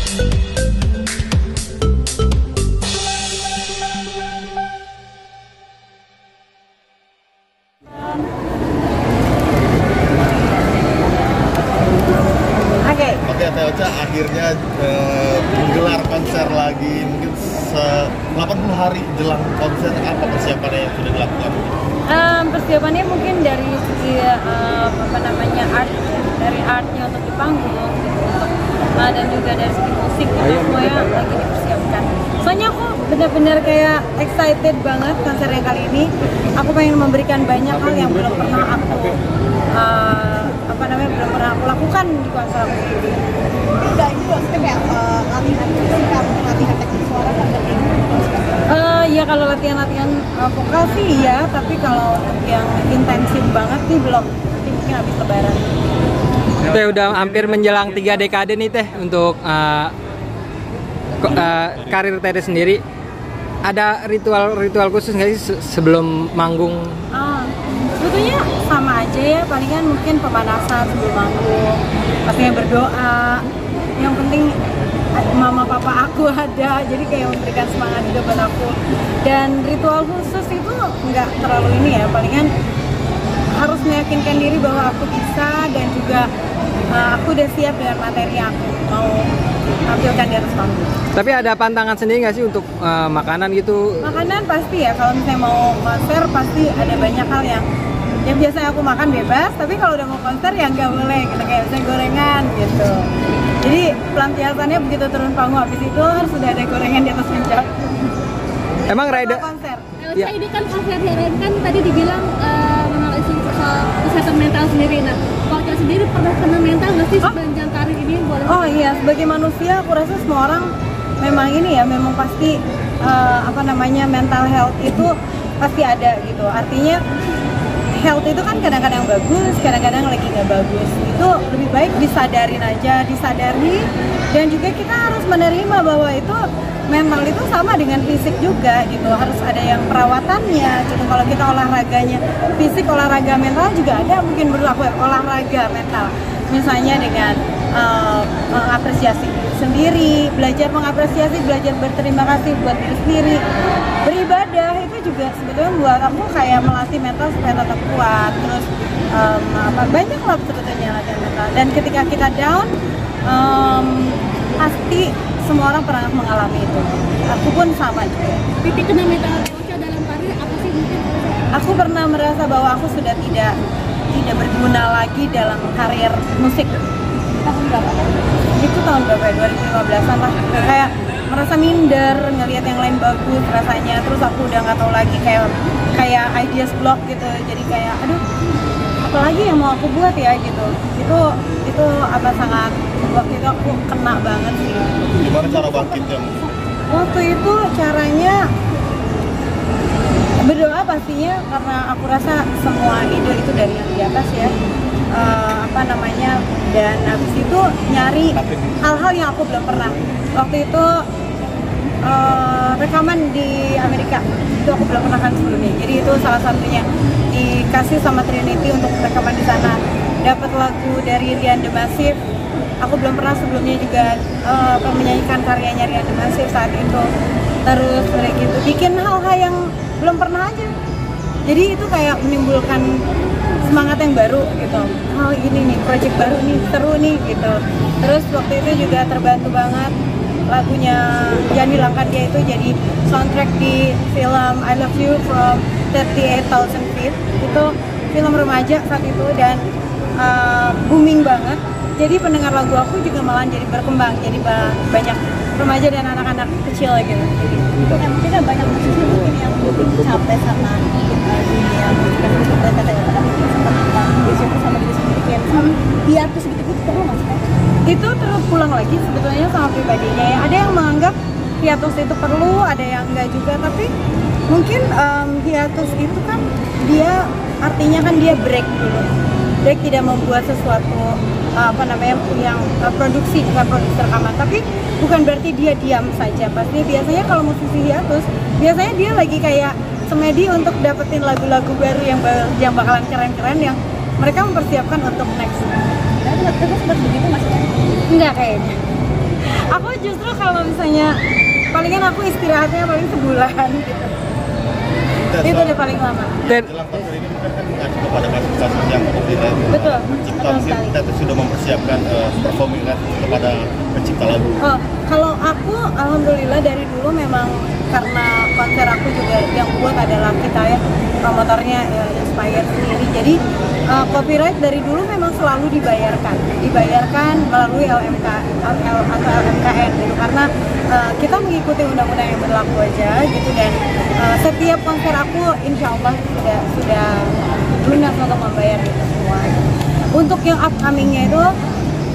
Oke, Teh Ocha akhirnya menggelar konser lagi. Mungkin 80 hari jelang konser, apa persiapannya yang sudah dilakukan? Persiapannya mungkin dari segi art, dari artnya untuk di panggung gitu, dan juga dari segi musik gitu, semuanya lagi dipersiapkan. Soalnya aku benar-benar kayak excited banget konser yang kali ini. Aku pengen memberikan banyak hal yang belum pernah aku belum pernah aku lakukan di konser aku. Udah itu maksudnya kayak latihan fisik, latihan teknik suara dan Ya kalau latihan vokal sih iya, tapi kalau untuk yang intensif banget nih belum. Nanti mungkin habis lebaran. Teh udah hampir menjelang 3 dekade nih Teh untuk karir Teh sendiri. Ada ritual khusus nggak sih sebelum manggung? Sebetulnya sama aja ya, palingan mungkin pemanasan sebelum manggung, pastinya berdoa. Yang penting mama papa aku ada, jadi kayak memberikan semangat juga buat aku. Dan ritual khusus itu nggak terlalu ini ya, palingan harus meyakinkan diri bahwa aku bisa dan juga aku udah siap dengan materi yang aku mau tampilkan di atas panggung. Tapi ada pantangan sendiri nggak sih untuk makanan gitu? Makanan pasti ya, kalau misalnya mau konser pasti ada banyak hal yang biasanya aku makan bebas, tapi kalau udah mau konser ya nggak boleh, gitu, kayak misalnya gorengan gitu. Jadi pelampiasannya begitu turun panggung, habis itu harus sudah ada gorengan di atas meja. Emang rider konser? Ya. Ini kan konser yang kan tadi dibilang memang isu soal kesehatan mental sendiri. Nah, kalau Ocha sendiri pernah kena mental nggak sih sepanjang karir ini? Oh iya, sebagai manusia aku rasa semua orang memang ini ya, memang pasti mental health itu pasti ada gitu. Artinya health itu kan kadang-kadang bagus, kadang-kadang lagi nggak bagus. Itu lebih baik disadarin aja, disadari, dan juga kita harus menerima bahwa itu mental itu sama dengan fisik juga gitu. Harus ada yang perawatannya gitu. Kalau kita olahraganya fisik, olahraga mental juga ada. Mungkin berlaku olahraga mental, misalnya dengan mengapresiasi diri sendiri, belajar mengapresiasi, belajar berterima kasih buat diri sendiri. Beribadah itu juga sebetulnya buat aku kayak melatih mental supaya tetap kuat. Terus banyak lah sebetulnya latihan mental. Dan ketika kita down, pasti semua orang pernah mengalami itu. Aku pun sama juga. Titik kena mental Ocha dalam karir apa sih mungkin? Aku pernah merasa bahwa aku sudah tidak berguna lagi dalam karir musik. Tahun berapa? Itu tahun berapa ya? 2015an lah. Kayak merasa minder, ngelihat yang lain bagus rasanya. Terus aku udah nggak tahu lagi, kayak ideas block gitu. Jadi kayak aduh, apalagi yang mau aku buat ya gitu. Itu sangat waktu itu aku kena banget sih. Gimana cara bangkitnya? Waktu itu caranya berdoa pastinya, karena aku rasa semua ide itu dari yang di atas ya. Dan habis itu nyari hal-hal yang aku belum pernah. Waktu itu rekaman di Amerika itu aku belum pernah kan sebelumnya. Jadi itu salah satunya dikasih sama Trinity untuk rekaman di sana. Dapat lagu dari Rian The Massive. Aku belum pernah sebelumnya juga menyanyikan karyanya Rian The Massive saat itu. Terus kayak gitu, bikin hal-hal yang belum pernah aja. Jadi itu kayak menimbulkan semangat yang baru gitu. Oh gini nih, project baru nih, seru nih gitu. Terus waktu itu juga terbantu banget lagunya Janji Langkan Dia itu jadi soundtrack di film I Love You from 38,000 Feet. Itu film remaja saat itu dan booming banget. Jadi pendengar lagu aku juga malah jadi berkembang, jadi banyak remaja dan anak-anak kecil gitu. Ya, mungkin ada banyak musisi mungkin yang belum capek sama dunia musik dan kata-kata sempat bilang disitu sama diri sendiri kayak hiatus gitu perlu nggak sih? Itu terus pulang lagi sebetulnya sama pribadinya ya. Ada yang menganggap hiatus itu perlu, ada yang enggak juga. Tapi mungkin hiatus itu kan dia artinya kan dia break dulu. Break tidak membuat sesuatu yang produksi, bukan produksi rekaman, tapi bukan berarti dia diam saja. Pasti biasanya kalau musisi hiatus, biasanya dia lagi kayak semedi untuk dapetin lagu-lagu baru yang bakalan keren-keren, yang mereka mempersiapkan untuk next. Dan terus seperti begitu maksudnya? Enggak kayaknya. Aku justru kalau misalnya palingan aku istirahatnya paling sebulan gitu. Itu udah paling lama. Dan Jelang konser ini kan mengacu kepada kasus-kasus yang copyright. Betul, Pencipta betul mungkin sekali. kita tuh sudah mempersiapkan performing kan kepada pencipta lagu. Oh, kalau aku alhamdulillah dari dulu memang karena konser aku juga yang buat adalah kita ya promotornya ya, Inspire sendiri. Jadi copyright dari dulu memang selalu dibayarkan melalui LMK atau LMKN gitu karena kita mengikuti undang-undang yang berlaku aja gitu dan setiap konser aku insya Allah sudah lunas untuk membayar itu semua. Untuk yang upcomingnya itu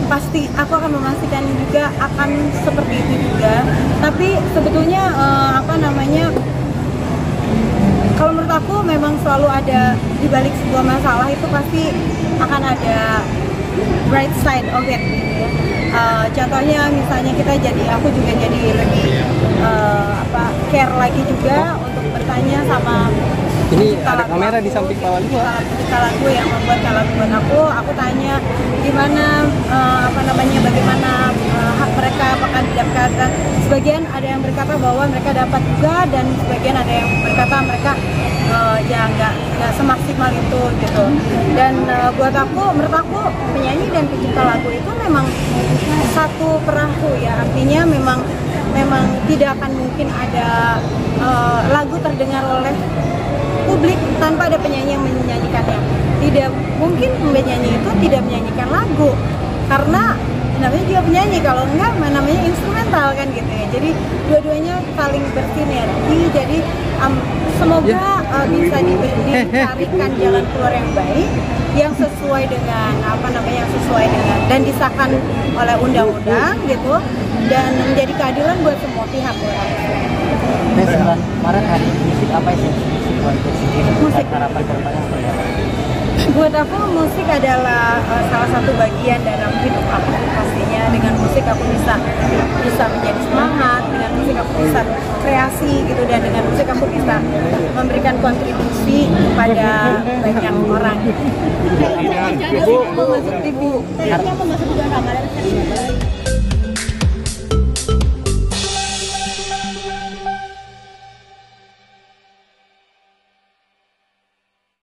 pasti aku akan memastikan juga akan seperti itu juga. Tapi sebetulnya kalau menurut aku memang selalu ada di balik sebuah masalah itu pasti akan ada bright side of it gitu ya. Contohnya misalnya aku juga jadi lebih care lagi juga untuk bertanya sama ini pencipta ada lagu kamera di aku, samping Pak Wali. pencipta lagu yang membuat lagu buat aku tanya gimana bagaimana hak mereka apakah didapatkan. Sebagian ada yang berkata bahwa mereka dapat juga dan sebagian ada yang berkata mereka ya nggak semaksimal itu gitu. Dan menurut aku penyanyi dan pencipta lagu itu memang satu perahu ya, artinya memang tidak akan mungkin ada lagu terdengar oleh publik tanpa ada penyanyi yang menyanyikannya. Tidak mungkin penyanyi itu tidak menyanyikan lagu karena namanya juga penyanyi, kalau enggak namanya instrumental kan gitu ya. Jadi dua-duanya saling bersinergi. Jadi semoga bisa dicarikan jalan keluar yang baik yang sesuai dengan dan disahkan oleh undang-undang gitu dan menjadi keadilan buat semua pihak ya. Tes bulan Maret hari musik apa sih? Musik buat sendiri. Musik. Harapan kedepannya seperti apa? Buat aku musik adalah salah satu bagian dalam hidup aku. Pastinya dengan musik aku bisa menjadi semangat, dengan musik aku bisa kreasi gitu dan dengan musik aku bisa memberikan kontribusi kepada banyak orang. Mau masuk TV. Kayaknya mau masuk bulan Ramadan